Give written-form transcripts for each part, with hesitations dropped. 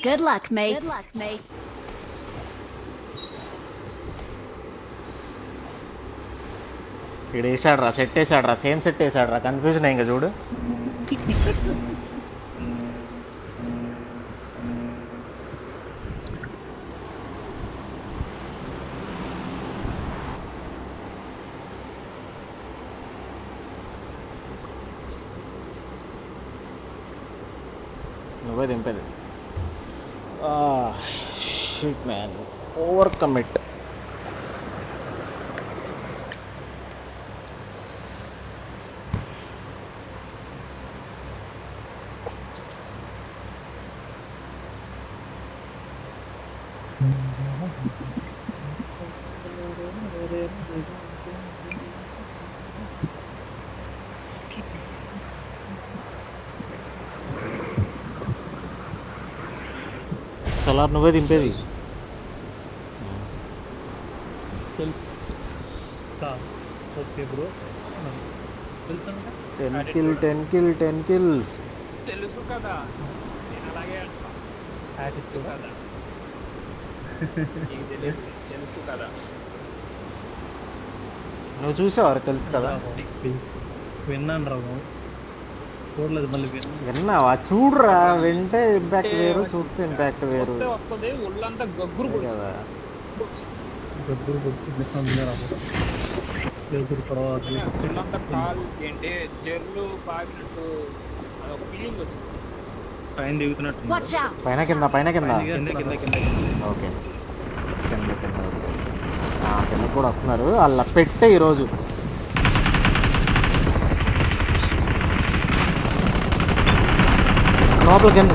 Good luck, mates. ఇక్కడ వేసాడు set వేసాడు సేమ్ సెట్ వేసాడు కన్ఫ్యూజన్ ఇంకా చూడు. నువ్వే దింపేది. Shit man, over commit. Salaar నువ్వే దింపేది. Ten kill. తెలుసు కదా, నేను అలాగే తెలుసు కదా. నువ్వు చూసావారు తెలుసు కదా. విన్నాను రా, చూడలేదు. మళ్ళీ విన్నావా? చూడరా, వింటే ఇంపాక్ట్ వేరు, చూస్తే ఇంపాక్ట్ వేరు వస్తుంది. ఒళ్ళంతా గగ్గురు కదా. ఒళ్ళంతా కాలు ఏంటి జర్లు పాగినట్టు అదొక ఫీలింగ్ వచ్చింది. పైన దిగుతున్నట్టు. Watch out. పైన కింద కింద ఓకే, కింద కిందకి కూడా వస్తున్నారు. వాళ్ళ పెట్టే ఈరోజు లోపల కింద.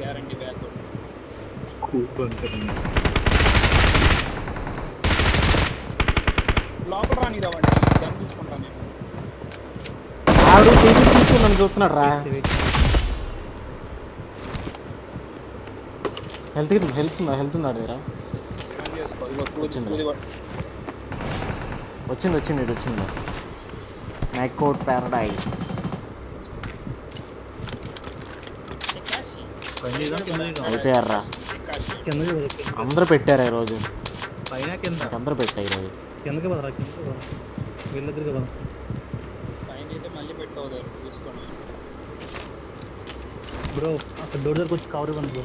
గ్యారంటీ బ్యాక్ లోపల రాని రావండి, తీసుకుంటాను నేను. ఆవిడ తీసుకుని నన్ను చూస్తున్నాడు రా. హెల్త్ ఉందా దగ్గర? వచ్చింది ఇది వచ్చింది. నైకోట్ ప్యారడైజ్. అయిపోయారా? అందరూ పెట్టారా ఈరోజు? పైన కింద అందరూ పెట్టా ఈరోజు. కిందకి పదరా, వీళ్ళిద్దరికి పద. పైన అయితే మళ్ళీ పెట్టవద్దు, చూసుకోండి బ్రో. అక్కడ డోర్ దగ్గరకు వచ్చి కవర్ ఇవ్వండి బ్రో.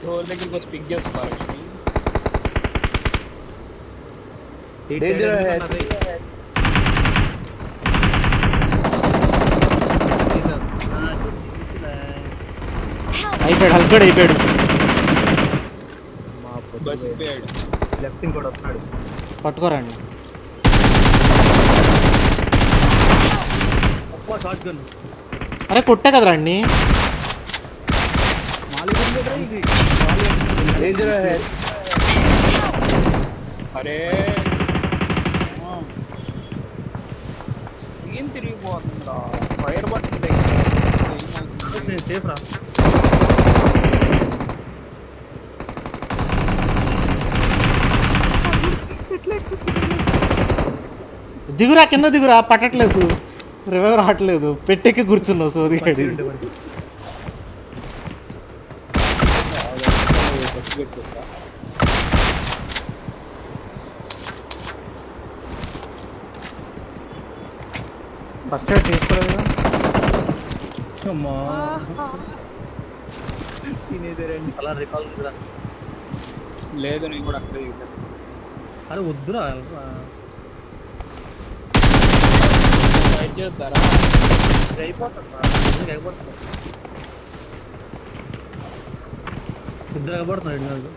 డోర్ దగ్గరికి వచ్చి పిక్ చేసుకోవాలి. అయిపోయాడు, హల్కడ్ అయిపోయాడు. లెఫ్ట్ ఇంకోటి వస్తున్నాడు, పట్టుకోరండి. Short gun. అరే కొట్టా కదరా అన్ని. అరే ఏం తిరిగిపోతుందా? ఫైర్ బట్టన్ సేఫ్ రా. దిగురా, కింద దిగురా. పట్టట్లేదు, రివైవ్ రావట్లేదు. పెట్టెక్కి కూర్చున్నావు సోదిగాడి. ఫస్ట్ ఎయిడ్ తీసుకోలేదు. అలా రికాల్ లేదు, నేను కూడా అక్కడే. అరే వద్దురా, ఫైట్ చేస్తారా? అయిపోతుంది. ఇద్దరు ఎగబడుతున్నాడు.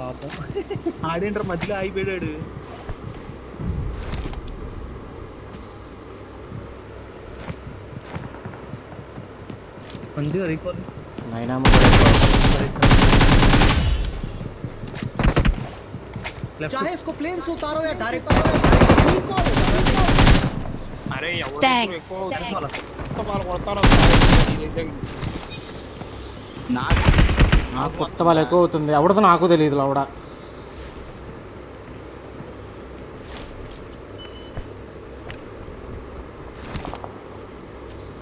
పాపం ఆడేంటారు మధ్యలో ఆగిపోయాడు. మంచిగా రీకాల్ నైనామ కూడా ఎక్కువ. चाहे इसको प्लेन से उतारो या डायरेक्ट అరే ఎవరు Thanks. ఎక్కువ వాళ్ళు కొడతారో నాకు కొత్త వాళ్ళు ఎక్కువ అవుతుంది. ఎవడదో నాకు తెలియదు లవడ.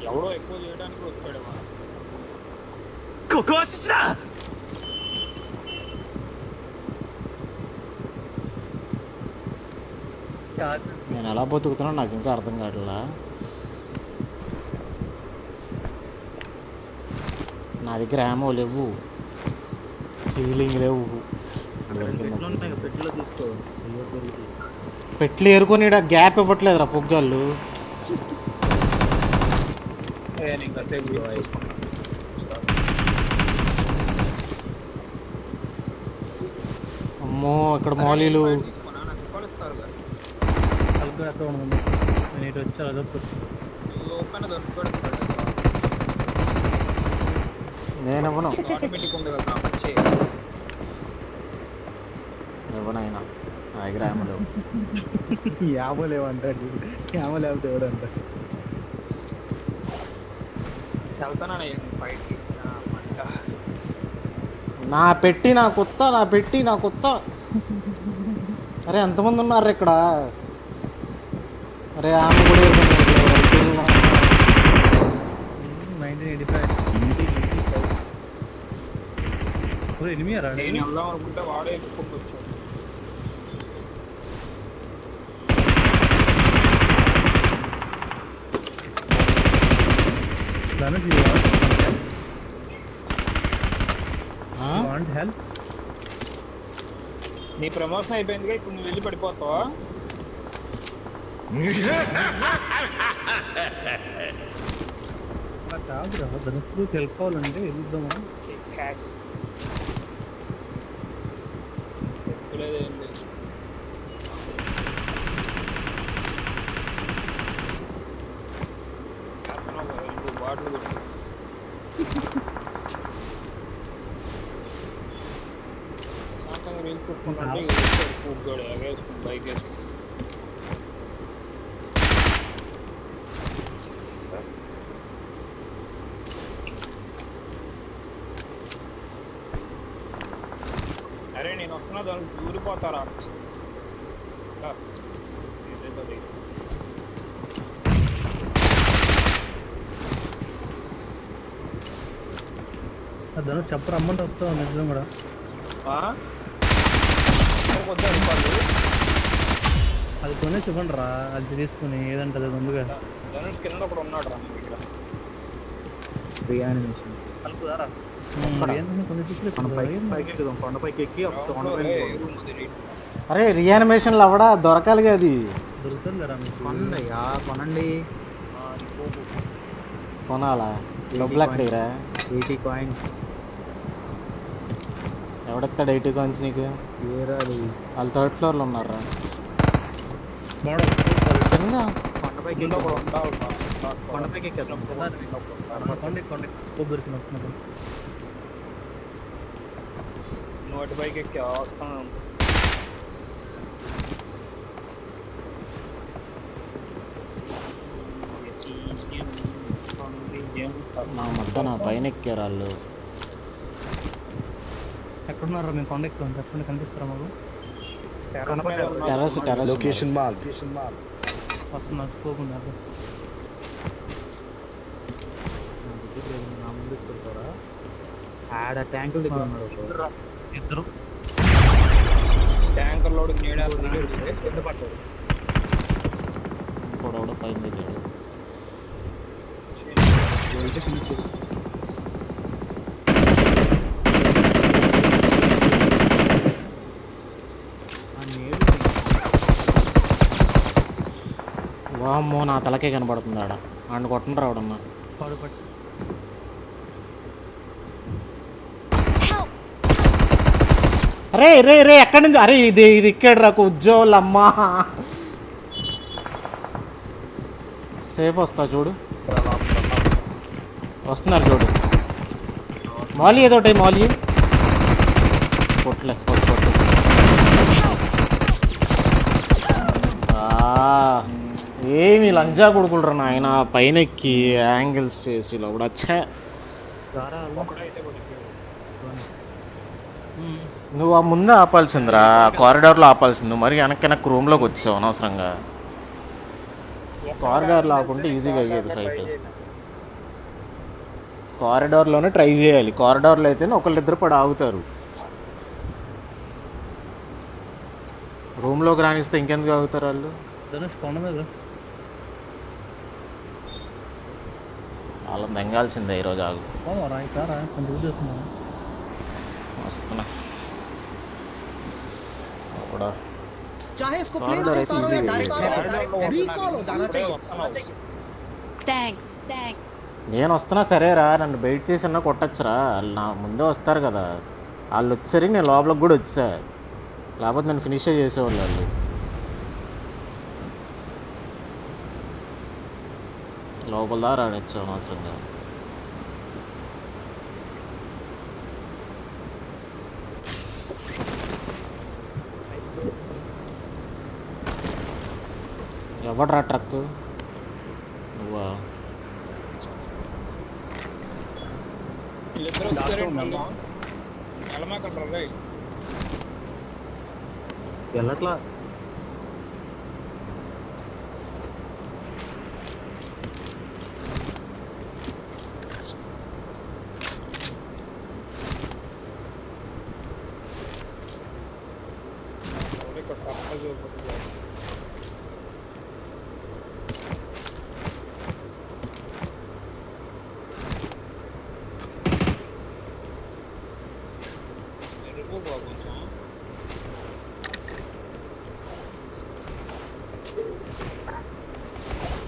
ఎవడో ఎక్కువ చేయడానికి వచ్చాడు వాడు. నేను ఎలా బతుకుతున్నా నాకు ఇంకా అర్థం కావట్లా. నా దగ్గర ఏమో లేవు, ఫీలింగ్ లేవు. పెట్టిలో తీసుకో. పెట్లు ఏరుకొని ఈడ గ్యాప్ ఇవ్వట్లేదురా పొగ్గాళ్ళు. నేను ఇంకా సేపు చూసుకుంటాను. అమ్మో ఇక్కడ మౌలీలు. తీసుకున్నా నాకు కొలుస్తారు కదా అల్గా అక్కడ ఉంది. నేను ఇటు వచ్చి అదొక ఓపెన్ దొరుకుతాడు నేను ఇవ్వను, ఆటోమేటిక్ ఉంది కదా వచ్చి ఇవ్వనైనా నా దగ్గర ఏమో లేవు. యాభై లేవంటాడు. యాభై లేకపోతే ఎవడంట. వెళ్తానా ఫైట్కి మంట నా పెట్టి నా కొత్త, నా పెట్టి నా కొత్త. అరే ఎంతమంది ఉన్నారు ఇక్కడ? అరే ఆమె కూడా 1985 ఎనిమిది రా. నేను వెళ్దాం అనుకుంటే వాడే ఎక్కువ వచ్చాడు. Want help. నీ ప్రమోషన్ అయిపోయిందిగా, ఇప్పుడు నువ్వు వెళ్ళి పడిపోతావా? కాదురా ధనుసు హెల్ప్ కావాలంటే వెళ్దామా? క్యాష్ ఎప్పులేదు ఏం లేదు. బాటిల్ పెట్టు. శాంతంగా రీల్స్ చూసుకుంటుంటే కూర్చోడు ఎగేసుకుని బైక్ వేసుకుని. అరే నేను వస్తున్నా దానికి దూరిపోతారా? ధనుసు చెప్ప రమ్మంటే వస్తావు నిజం కూడా. కొద్దిగా రూపాయలు అది కొనే చెప్పండి రా, అది తీసుకుని ఏదంటే అది ముందుగా ధనుష్ కింద ఒకడు ఉన్నాడు రా ఇక్కడ. కలుపుదారా కొండపైకి ఎక్కి అరే రియానిమేషన్లో అవడా దొరకాలిగా అది. దొరుకుతుంది రా మీకు. కొనండి కొనాలా? డబ్బులు ఎక్కడిరా? 80 కాయిన్స్. ఎవడెత్తాడు 80 కాయిన్స్ నీకు? వాళ్ళు 3rd ఫ్లోర్లో ఉన్నారా? కింద కొండపైకి కింద ఒకడు ఉంటాడు రా. కొండపైకి ఎక్కేద్దాం. దొరికిన నువ్వు అటు పైకి ఎక్కి వస్తాను. నా మధ్య నా పైన ఎక్కారు వాళ్ళు. ఎక్కడున్నారా? మేము కొండ ఎక్కువ చెప్పండి, కనిపిస్తారా మాకు? టెర్రస్ టెర్రస్ లొకేషన్ మాల్ వస్తున్నా పోకుండా ఆడ ట్యాంకుల దగ్గర ఉన్నాడు ఇద్దరు. ట్యాంకర్ లోడ్ నీడేస్తున్నాడు. కింద పట్టాడు. ఇంకోడెవడో పైన దిగాడు. వామ్మో నా తలకే కనబడుతుంది ఆడ. ఆడ కొట్టండి రావడమ్మా. పాడుపట్టి అరే రే రే ఎక్కడి నుంచి అరే ఇది ఇది ఇక్కడ రాకు ఉజ్జోళ్ళు అమ్మా సేఫ్ వస్తా చూడు వస్తున్నారు చూడు మాలి ఏదో ఒకటి మాలి కొట్లే కొట్టు ఏమి లంజా కొడుకులరా నాయన పైన ఎక్కి యాంగిల్స్ చేసి లోపల వచ్చా నువ్వు ఆ ముందే ఆపాల్సిందిరా కారిడార్లో ఆపాల్సింది మరి వెనక్కి రూమ్లోకి వచ్చావు అనవసరంగా కారిడార్లో ఆకుంటే ఈజీగా అయ్యేది ఫైట్ కారిడార్లోనే ట్రై చేయాలి కారిడార్లో అయితేనే ఒకళ్ళిద్దరు పడి ఆగుతారు రూమ్లోకి రానిస్తే ఇంకెందుకు ఆగుతారు వాళ్ళు ధనుష్ కొండ మీద వాళ్ళని తెంగాల్సిందే ఈరోజు ఆగు పోమారా ఇంకా కొంచెం యూజ్ చేస్తున్నాను వస్తున్నా కూడా चाहे इसको प्लेन से उतारो या डायरेक्ट रिकॉल हो जाना चाहिए థ్యాంక్స్ నేను వస్తున్నా సరేరా నన్ను వెయిట్ చేసి అన్నా కొట్టచ్చురా వాళ్ళు నా ముందే వస్తారు కదా వాళ్ళు వచ్చేసరికి నేను లోపలికి కూడా వచ్చా లేకపోతే నేను ఫినిష్ చేసేవాళ్ళు వాళ్ళు లోపల దా రానిచ్చావు అనవసరంగా ఎవడరా ట్రక్ నువ్వా వీళ్ళిద్దరూ వచ్చారండి మళ్ళీ వెళ్ళమాకంటారు రే వెళ్ళట్లా ఇక్కడ సర్ప్రైజ్ అయిపోతుంది కొంచెం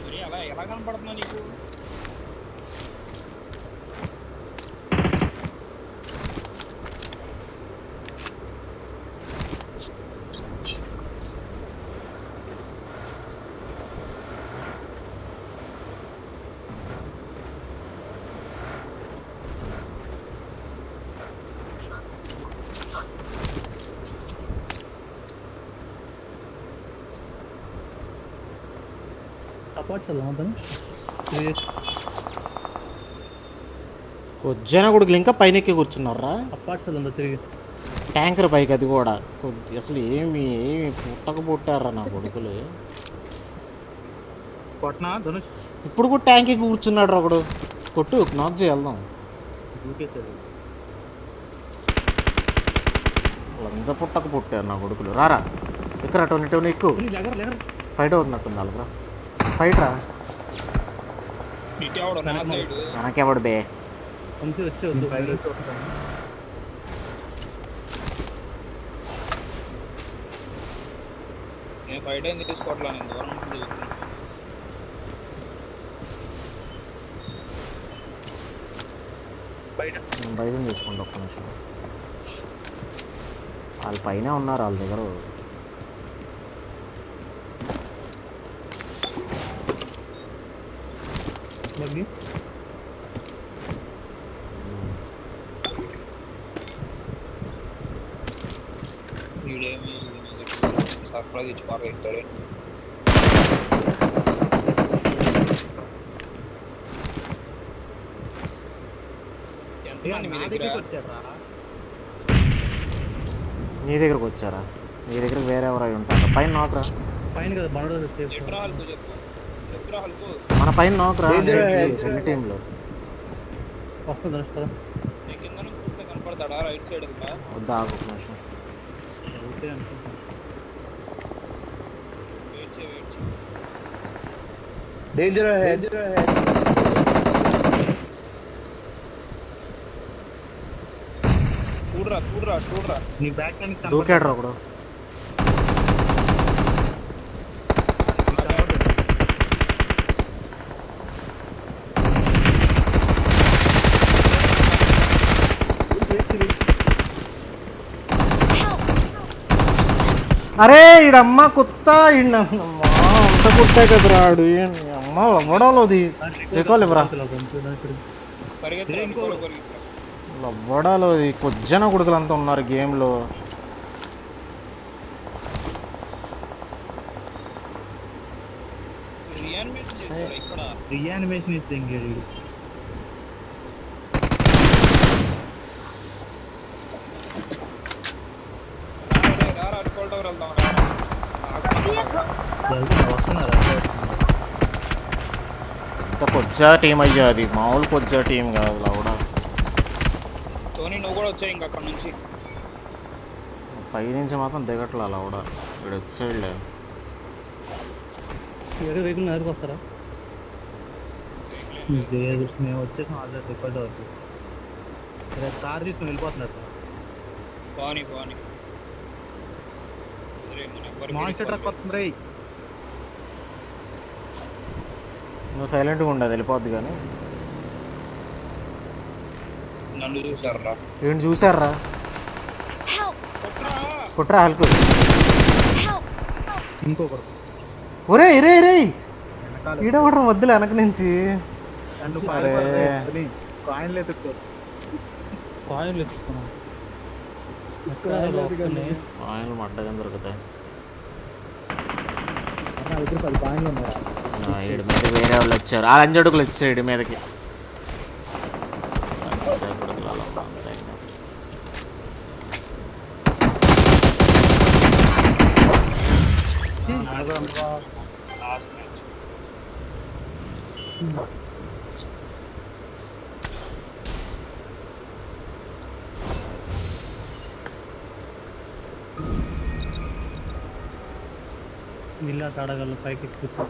మరి అలా ఎలా కనపడుతున్నా నీకు సపోర్ట్ చేద్దాం ధనుష్ వచ్చానా కొడుకులు ఇంకా పైన ఎక్కి కూర్చున్నారా అప్పాట్ చేద్దాం తిరిగి ట్యాంకర్ పైకి అది కూడా అసలు ఏమి పుట్టకపోట్టారా నా కొడుకులు కొట్టినా ధనుష్ ఇప్పుడు కూడా ట్యాంక్ ఎక్కి కూర్చున్నాడు రా ఒకడు కొట్టు నాక్ చేయి వెళ్దాం లంజ పుట్టక పుట్టారు నా కొడుకులు రారా ఇక్కడ అటు ఎక్కువ ఫైట్ అవుతున్నట్టుంది వాళ్ళరా ఫైట్ రా ఇటు ఎవడు నా సైడ్ మనకెవడు బే కొంచెం వచ్చి వద్దు నేను ఫైట్ అయింది తీసుకోవట్లా నేను దూరం నుంచి చూస్తున్నా. బైజన్ తీసుకోండి ఒక్క నిమిషం వాళ్ళ పైన ఉన్నారు వాళ్ళ దగ్గర బగ్గి వీడేమి సర్ప్రైజ్ ఇచ్చి పార్క్ ఇస్తాడు ఎంతమంది మీ దగ్గర నీ దగ్గరకు వచ్చారా నీ దగ్గరకు వేరే ఎవరై ఉంటారు పైన నోకరా పైన కదా బండ చెప్పురా హల్కు చెప్పు చెప్పురా హల్కు మన పైన నోకరా రెండు టీంలో వస్తుంది ధనుష్ కదా నీ కింద నుంచి చూస్తే కనపడతాడా రైట్ సైడ్ కదా వద్దా ఆగు ఒక నిమిషం ఓకే అనుకుంటా వెయిట్ చేయి डेंजर है చూడరా నీ బ్యాక్ సైడ్ నుంచి దూకాడు రా ఒకడు అరే ఈడమ్మ కొత్త అంత కొత్త కదరా ఆడు అమ్మ లవ్వడాలోది రికాల్ ఇవ్వరా పరిగెత్తు పరిగెత్తు. లవ్వడాలోది కొజ్జన కొడుకులు అంతా ఉన్నారు గేమ్లో. రీయానిమేషన్ చేశాడు ఇక్కడ. రీయానిమేషన్ ఇస్తే ఇంకేడు రారా రికాల్ టవర్ వెళ్దాం వస్తున్నారా? ఇంకా కొజ్జా టీం అయ్యా, అది మామూలు కొజ్జా టీం కాదు లవడా. టోనీ నువ్వు కూడా వచ్చాయి ఇంకా అక్కడ నుంచి. పై నుంచి మాత్రం దిగట్లా లవడా, ఇక్కడ వచ్చేళ్ళే. వేరే వెహికల్ నరికి వస్తారా? లేదు మేము వచ్చేసాం ఆల్రెడీ రికార్డ్ అవుతుంది. కార్ తీసుకుని వెళ్ళిపోతున్నారు సార్. బాని మాన్స్టర్ ట్రక్ వస్తుంది రే. నువ్వు సైలెంట్గా ఉండదు వెళ్ళిపోద్ది కానీ. నన్ను చూసారా? ఏంటి చూసారా? Help! కుట్రా హల్కు. Help! ఇంకొకరు ఒరే రే రే ఈడవడం వద్దులే వెనక నుంచి. కాయిన్లు ఎత్తుకోరు. కాయిన్లు ఎత్తుకున్నాం. కాయిన్లు మడ్డగా దొరుకుతాయి. దగ్గర 10 కాయిన్లు ఉన్నారా? ఈడి మీద వేరే వాళ్ళు వచ్చారు, ఆ అంజడుకులు వచ్చారు ఈడి మీదకి. వీళ్ళ తడగలు పైకి ఎక్కువ